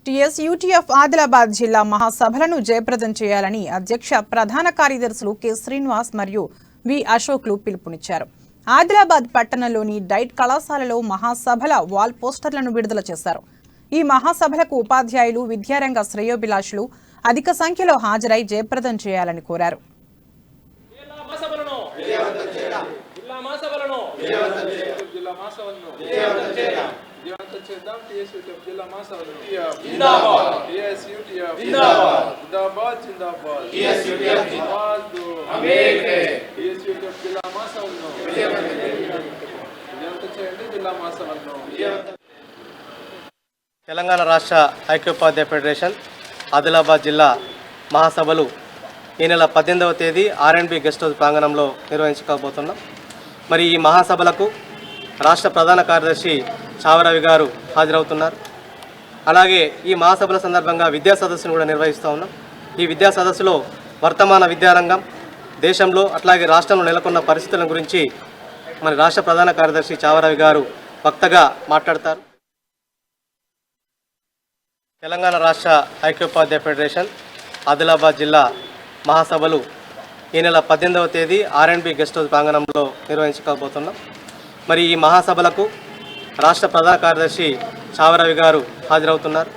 TSUTF Adilabad జిల్లా మహాసభలను జయప్రదం చేయాలని అధ్యక్ష ప్రధాన కార్యదర్శులు కె శ్రీనివాస్ మరియు వి అశోక్లు పిలుపునిచ్చారు. ఆదిలాబాద్ పట్టణంలోని డైట్ కళాశాలలో మహాసభల వాల్ పోస్టర్లను విడుదల చేశారు. ఈ మహాసభలకు ఉపాధ్యాయులు, విద్యారంగ శ్రేయోభిలాషులు అధిక సంఖ్యలో హాజరై జయప్రదం చేయాలని కోరారు. తెలంగాణ రాష్ట్ర ఐక్యోపాధ్యాయ ఫెడరేషన్ ఆదిలాబాద్ జిల్లా మహాసభలు ఈ నెల 18వ తేదీ R&B గెస్ట్ హౌస్ ప్రాంగణంలో నిర్వహించుకోబోతున్నాం. మరి ఈ మహాసభలకు రాష్ట్ర ప్రధాన కార్యదర్శి చావరవి గారు హాజరవుతున్నారు. అలాగే ఈ మహాసభల సందర్భంగా విద్యా సదస్సును కూడా నిర్వహిస్తూ ఉన్నాం. ఈ విద్యా సదస్సులో వర్తమాన విద్యారంగం, దేశంలో అట్లాగే రాష్ట్రంలో నెలకొన్న పరిస్థితుల గురించి మన రాష్ట్ర ప్రధాన కార్యదర్శి చావరవి గారు వక్తగా మాట్లాడతారు. తెలంగాణ రాష్ట్ర ఐక్యోపాధ్యాయ ఫెడరేషన్ ఆదిలాబాద్ జిల్లా మహాసభలు ఈ నెల 18వ తేదీ R&B గెస్ట్ హౌస్ ప్రాంగణంలో నిర్వహించుకోబోతున్నాం. మరి ఈ మహాసభలకు రాష్ట్ర ప్రధాన కార్యదర్శి చావరవి గారు హాజరవుతున్నారు.